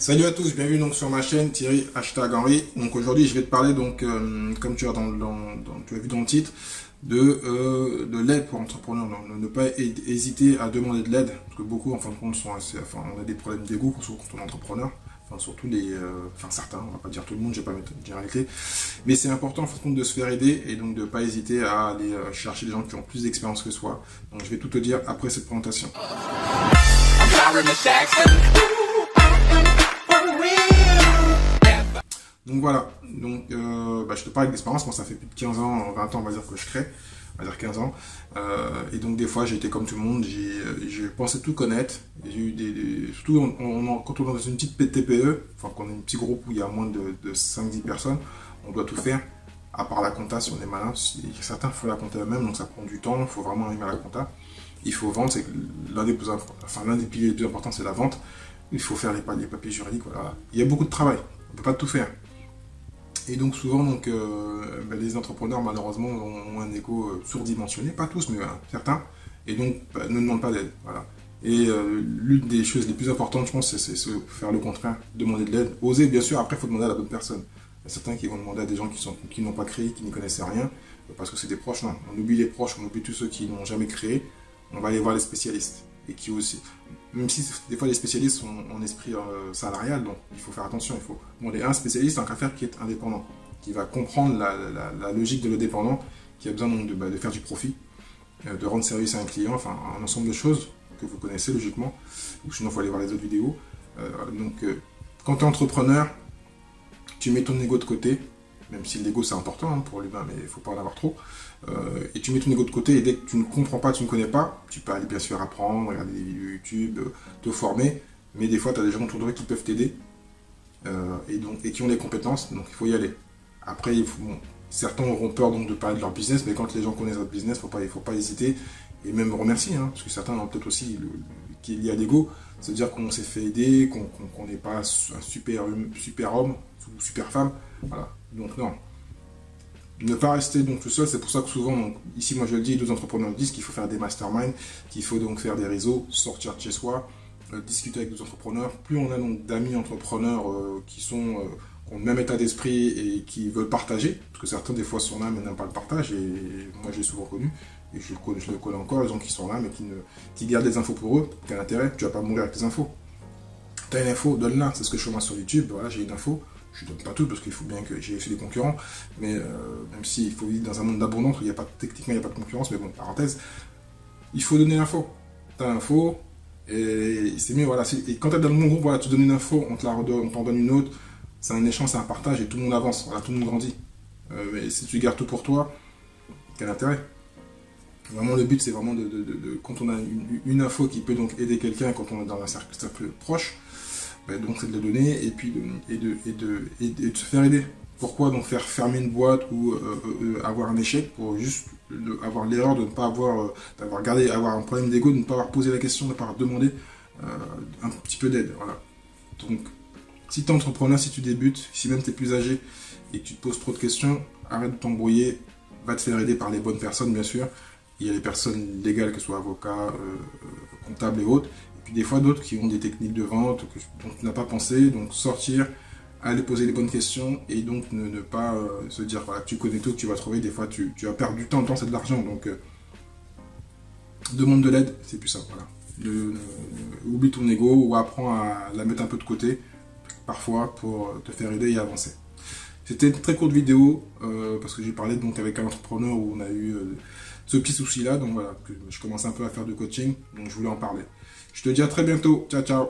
Salut à tous, bienvenue donc sur ma chaîne Thierry #Henry. Donc aujourd'hui je vais te parler donc comme tu as tu as vu dans le titre de l'aide pour entrepreneurs. Ne pas hésiter à demander de l'aide parce que beaucoup en fin de compte sont on a des problèmes d'ego surtout quand on est entrepreneur. Enfin surtout certains, on va pas dire tout le monde, je vais pas mettre une généralité, mais c'est important en fin de compte de se faire aider et donc de pas hésiter à aller chercher des gens qui ont plus d'expérience que soi. Donc je vais tout te dire après cette présentation. Donc voilà, je te parle d'expérience, moi ça fait plus de 15 ans, 20 ans on va dire que je crée, on va dire 15 ans, et donc des fois j'ai été comme tout le monde, j'ai pensé tout connaître, j'ai eu surtout quand on est dans une petite TPE, enfin quand on est un petit groupe où il y a moins de 5-10 personnes, on doit tout faire, à part la compta si on est malin, certains font la compta eux-mêmes, donc ça prend du temps, il faut vraiment arriver à la compta, il faut vendre, c'est l'un des piliers les plus importants c'est la vente, il faut faire les papiers juridiques, voilà. Il y a beaucoup de travail, on ne peut pas tout faire. Et donc souvent, les entrepreneurs malheureusement ont un ego surdimensionné, pas tous, mais certains, et donc ne demandent pas d'aide. Voilà. Et l'une des choses les plus importantes, je pense, c'est faire le contraire, demander de l'aide. Oser, bien sûr, après il faut demander à la bonne personne. Il y a certains qui vont demander à des gens qui n'ont pas créé, qui ne connaissaient rien, parce que c'est des proches. Non, on oublie les proches, on oublie tous ceux qui n'ont jamais créé, on va aller voir les spécialistes. Et qui aussi, même si des fois les spécialistes sont en esprit salarial, donc il faut faire attention, il faut demander à un spécialiste en affaires qui est indépendant, qui va comprendre la logique de l'indépendant, qui a besoin donc de faire du profit, de rendre service à un client, enfin un ensemble de choses que vous connaissez logiquement, ou sinon il faut aller voir les autres vidéos. Quand tu es entrepreneur, tu mets ton ego de côté, même si l'ego c'est important pour l'humain, mais il ne faut pas en avoir trop. Et tu mets ton ego de côté et dès que tu ne comprends pas, tu ne connais pas, tu peux aller bien sûr apprendre, regarder des vidéos YouTube, te former, mais des fois tu as des gens autour de toi qui peuvent t'aider et qui ont des compétences, donc il faut y aller. Après, certains auront peur donc de parler de leur business, mais quand les gens connaissent votre business, il ne faut pas hésiter et même remercier, hein, parce que certains ont peut-être aussi qu'il y a l'ego, c'est-à-dire qu'on s'est fait aider, qu'on n'est pas un super homme ou super femme, voilà. Donc non. Ne pas rester donc tout seul, c'est pour ça que souvent, donc, ici moi je le dis, d'autres entrepreneurs disent qu'il faut faire des masterminds, qu'il faut donc faire des réseaux, sortir de chez soi, discuter avec d'autres entrepreneurs. Plus on a donc d'amis entrepreneurs qui ont le même état d'esprit et qui veulent partager, parce que certains des fois sont là mais n'aiment pas le partage, et moi j'ai souvent connu, et je le connais encore, les gens qui sont là mais qui gardent des infos pour eux, quel intérêt, tu vas pas mourir avec tes infos. Tu as une info, donne-la, c'est ce que je fais moi sur YouTube, voilà j'ai une info. Je ne donne pas tout parce qu'il faut bien que j'ai aussi des concurrents, mais même s'il faut vivre dans un monde d'abondance où techniquement il n'y a pas de concurrence, mais bon, parenthèse, il faut donner l'info. Tu as l'info, et c'est mieux, voilà. Et quand tu es dans mon groupe, voilà, tu donnes une info, on t'en donne une autre, c'est un échange, c'est un partage et tout le monde avance, voilà, tout le monde grandit. Mais si tu gardes tout pour toi, quel intérêt? Vraiment, le but c'est vraiment quand on a une info qui peut donc aider quelqu'un, quand on est dans un cercle proche, donc c'est de le donner et puis de se faire aider. Pourquoi donc faire fermer une boîte ou avoir un échec pour juste avoir l'erreur de ne pas avoir avoir un problème d'ego, de ne pas avoir posé la question, de ne pas avoir demandé un petit peu d'aide. Voilà. Donc si tu es entrepreneur, si tu débutes, si même tu es plus âgé et que tu te poses trop de questions, arrête de t'embrouiller, va te faire aider par les bonnes personnes bien sûr. Il y a les personnes légales, que ce soit avocats, comptables et autres. Et puis des fois d'autres qui ont des techniques de vente dont tu n'as pas pensé. Donc sortir, aller poser les bonnes questions et donc ne pas se dire voilà, tu connais tout, que tu vas trouver. Des fois tu vas perdre du temps, le temps c'est de l'argent. Donc demande de l'aide, c'est plus ça. Voilà. Oublie ton ego ou apprends à la mettre un peu de côté parfois pour te faire aider et avancer. C'était une très courte vidéo parce que j'ai parlé donc avec un entrepreneur où on a eu ce petit souci là, donc voilà, je commence un peu à faire du coaching, donc je voulais en parler. Je te dis à très bientôt, ciao ciao.